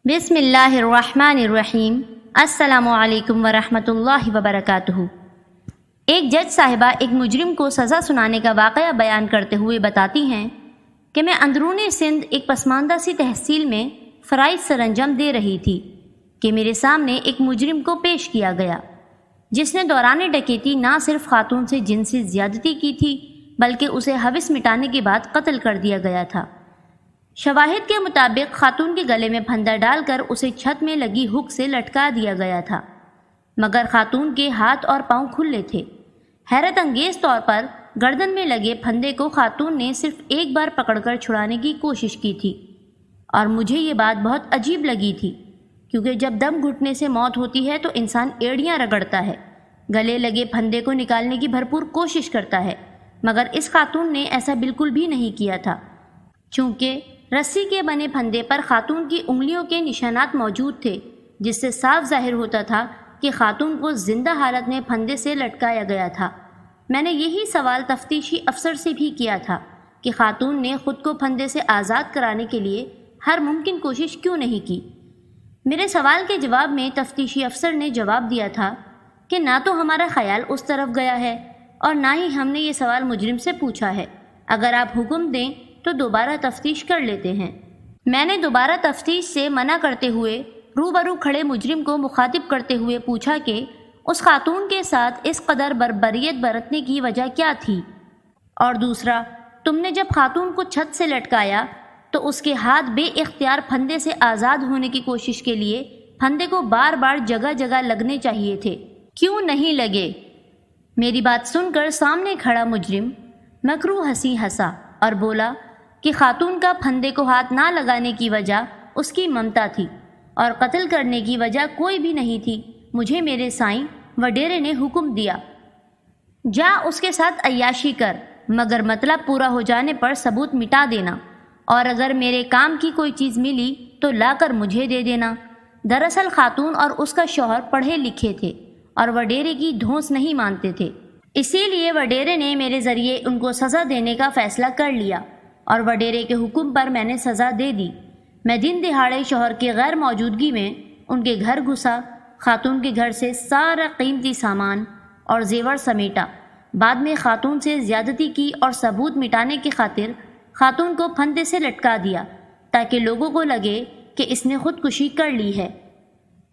بسم اللہ الرحمن الرحیم۔ السلام علیکم ورحمۃ اللہ وبرکاتہ۔ ایک جج صاحبہ ایک مجرم کو سزا سنانے کا واقعہ بیان کرتے ہوئے بتاتی ہیں کہ میں اندرون سندھ ایک پسماندہ سی تحصیل میں فرائض سر انجام دے رہی تھی کہ میرے سامنے ایک مجرم کو پیش کیا گیا جس نے دوران ڈکیتی نہ صرف خاتون سے جنسی زیادتی کی تھی بلکہ اسے ہوس مٹانے کے بعد قتل کر دیا گیا تھا۔ شواہد کے مطابق خاتون کے گلے میں پھندا ڈال کر اسے چھت میں لگی ہک سے لٹکا دیا گیا تھا، مگر خاتون کے ہاتھ اور پاؤں کھلے تھے۔ حیرت انگیز طور پر گردن میں لگے پھندے کو خاتون نے صرف ایک بار پکڑ کر چھڑانے کی کوشش کی تھی، اور مجھے یہ بات بہت عجیب لگی تھی کیونکہ جب دم گھٹنے سے موت ہوتی ہے تو انسان ایڑیاں رگڑتا ہے، گلے لگے پھندے کو نکالنے کی بھرپور کوشش کرتا ہے، مگر اس خاتون نے ایسا بالکل بھی نہیں کیا تھا۔ چونکہ رسی کے بنے پھندے پر خاتون کی انگلیوں کے نشانات موجود تھے، جس سے صاف ظاہر ہوتا تھا کہ خاتون کو زندہ حالت میں پھندے سے لٹکایا گیا تھا۔ میں نے یہی سوال تفتیشی افسر سے بھی کیا تھا کہ خاتون نے خود کو پھندے سے آزاد کرانے کے لیے ہر ممکن کوشش کیوں نہیں کی۔ میرے سوال کے جواب میں تفتیشی افسر نے جواب دیا تھا کہ نہ تو ہمارا خیال اس طرف گیا ہے اور نہ ہی ہم نے یہ سوال مجرم سے پوچھا ہے، اگر آپ حکم دیں تو دوبارہ تفتیش کر لیتے ہیں۔ میں نے دوبارہ تفتیش سے منع کرتے ہوئے روبرو کھڑے مجرم کو مخاطب کرتے ہوئے پوچھا کہ اس خاتون کے ساتھ اس قدر بربریت برتنے کی وجہ کیا تھی، اور دوسرا، تم نے جب خاتون کو چھت سے لٹکایا تو اس کے ہاتھ بے اختیار پھندے سے آزاد ہونے کی کوشش کے لیے پھندے کو بار بار جگہ جگہ لگنے چاہیے تھے، کیوں نہیں لگے؟ میری بات سن کر سامنے کھڑا مجرم مکروہ ہنسی ہنسا اور بولا کہ خاتون کا پھندے کو ہاتھ نہ لگانے کی وجہ اس کی ممتا تھی اور قتل کرنے کی وجہ کوئی بھی نہیں تھی۔ مجھے میرے سائیں وڈیرے نے حکم دیا، جا اس کے ساتھ عیاشی کر، مگر مطلب پورا ہو جانے پر ثبوت مٹا دینا، اور اگر میرے کام کی کوئی چیز ملی تو لا کر مجھے دے دینا۔ دراصل خاتون اور اس کا شوہر پڑھے لکھے تھے اور وڈیرے کی دھونس نہیں مانتے تھے، اسی لیے وڈیرے نے میرے ذریعے ان کو سزا دینے کا فیصلہ کر لیا، اور وڈیرے کے حکم پر میں نے سزا دے دی۔ میں دن دہاڑے شوہر کی غیر موجودگی میں ان کے گھر گھسا، خاتون کے گھر سے سارا قیمتی سامان اور زیور سمیٹا، بعد میں خاتون سے زیادتی کی اور ثبوت مٹانے کی خاطر خاتون کو پھندے سے لٹکا دیا تاکہ لوگوں کو لگے کہ اس نے خودکشی کر لی ہے۔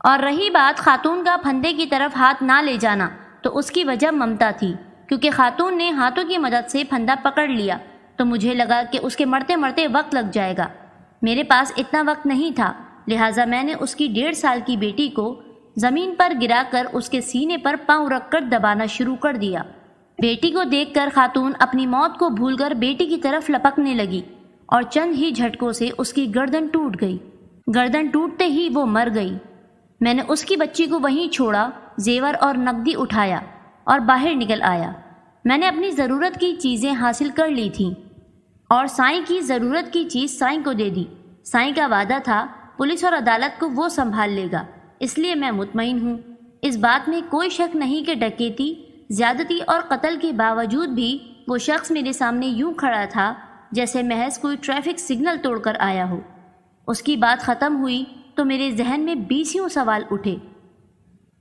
اور رہی بات خاتون کا پھندے کی طرف ہاتھ نہ لے جانا، تو اس کی وجہ ممتا تھی، کیونکہ خاتون نے ہاتھوں کی مدد سے پھندا پکڑ لیا تو مجھے لگا کہ اس کے مرتے مرتے وقت لگ جائے گا۔ میرے پاس اتنا وقت نہیں تھا، لہٰذا میں نے اس کی 1.5 سال کی بیٹی کو زمین پر گرا کر اس کے سینے پر پاؤں رکھ کر دبانا شروع کر دیا۔ بیٹی کو دیکھ کر خاتون اپنی موت کو بھول کر بیٹی کی طرف لپکنے لگی اور چند ہی جھٹکوں سے اس کی گردن ٹوٹ گئی۔ گردن ٹوٹتے ہی وہ مر گئی۔ میں نے اس کی بچی کو وہیں چھوڑا، زیور اور نقدی اٹھایا اور باہر نکل آیا۔ میں نے اپنی ضرورت کی چیزیں حاصل کر لی تھیں اور سائیں کی ضرورت کی چیز سائیں کو دے دی۔ سائیں کا وعدہ تھا پولیس اور عدالت کو وہ سنبھال لے گا، اس لیے میں مطمئن ہوں۔ اس بات میں کوئی شک نہیں کہ ڈکیتی، زیادتی اور قتل کے باوجود بھی وہ شخص میرے سامنے یوں کھڑا تھا جیسے محض کوئی ٹریفک سگنل توڑ کر آیا ہو۔ اس کی بات ختم ہوئی تو میرے ذہن میں 20 سوال اٹھے۔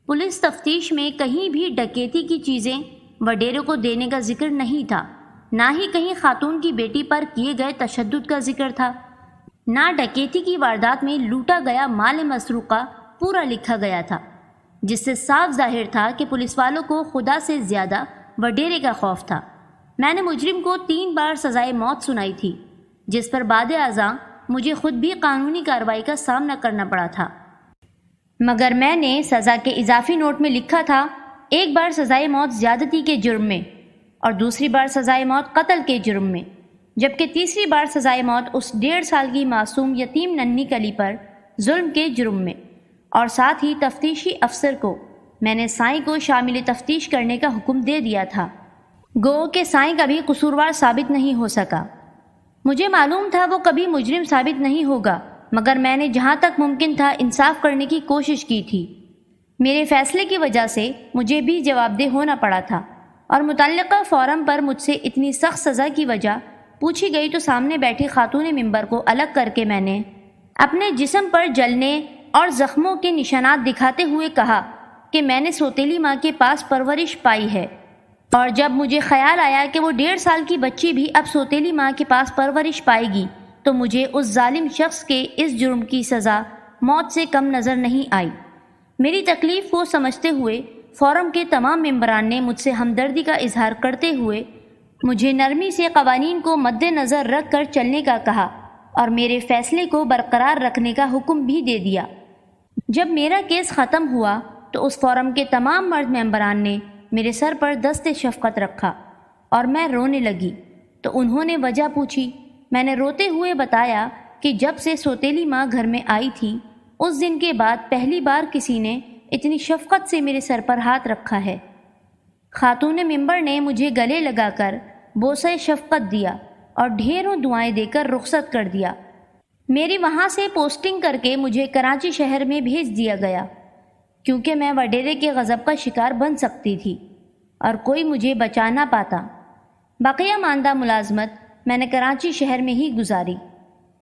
پولیس تفتیش میں کہیں بھی ڈکیتی کی چیزیں وڈیرے کو دینے کا ذکر نہیں تھا، نہ ہی کہیں خاتون کی بیٹی پر کیے گئے تشدد کا ذکر تھا، نہ ڈکیتی کی واردات میں لوٹا گیا مال مسروقہ پورا لکھا گیا تھا، جس سے صاف ظاہر تھا کہ پولیس والوں کو خدا سے زیادہ وڈیرے کا خوف تھا۔ میں نے مجرم کو 3 بار سزائے موت سنائی تھی، جس پر بعد ازاں مجھے خود بھی قانونی کارروائی کا سامنا کرنا پڑا تھا، مگر میں نے سزا کے اضافی نوٹ میں لکھا تھا 1 بار سزائے موت زیادتی کے جرم میں اور دوسری بار سزائے موت قتل کے جرم میں، جبکہ تیسری بار سزائے موت اس 1.5 سال کی معصوم یتیم ننھی کلی پر ظلم کے جرم میں۔ اور ساتھ ہی تفتیشی افسر کو میں نے سائیں کو شامل تفتیش کرنے کا حکم دے دیا تھا، گو کہ سائیں کبھی قصوروار ثابت نہیں ہو سکا۔ مجھے معلوم تھا وہ کبھی مجرم ثابت نہیں ہوگا، مگر میں نے جہاں تک ممکن تھا انصاف کرنے کی کوشش کی تھی۔ میرے فیصلے کی وجہ سے مجھے بھی جواب دہ ہونا پڑا تھا، اور متعلقہ فورم پر مجھ سے اتنی سخت سزا کی وجہ پوچھی گئی تو سامنے بیٹھی خاتون ممبر کو الگ کر کے میں نے اپنے جسم پر جلنے اور زخموں کے نشانات دکھاتے ہوئے کہا کہ میں نے سوتیلی ماں کے پاس پرورش پائی ہے، اور جب مجھے خیال آیا کہ وہ 1.5 سال کی بچی بھی اب سوتیلی ماں کے پاس پرورش پائے گی تو مجھے اس ظالم شخص کے اس جرم کی سزا موت سے کم نظر نہیں آئی۔ میری تکلیف کو سمجھتے ہوئے فورم کے تمام ممبران نے مجھ سے ہمدردی کا اظہار کرتے ہوئے مجھے نرمی سے قوانین کو مد نظر رکھ کر چلنے کا کہا اور میرے فیصلے کو برقرار رکھنے کا حکم بھی دے دیا۔ جب میرا کیس ختم ہوا تو اس فورم کے تمام مرد ممبران نے میرے سر پر دست شفقت رکھا اور میں رونے لگی تو انہوں نے وجہ پوچھی۔ میں نے روتے ہوئے بتایا کہ جب سے سوتیلی ماں گھر میں آئی تھی اس دن کے بعد پہلی بار کسی نے اتنی شفقت سے میرے سر پر ہاتھ رکھا ہے۔ خاتون ممبر نے مجھے گلے لگا کر بوسہ شفقت دیا اور ڈھیروں دعائیں دے کر رخصت کر دیا۔ میری وہاں سے پوسٹنگ کر کے مجھے کراچی شہر میں بھیج دیا گیا کیونکہ میں وڈیرے کے غضب کا شکار بن سکتی تھی اور کوئی مجھے بچا نہ پاتا۔ بقیہ ماندہ ملازمت میں نے کراچی شہر میں ہی گزاری۔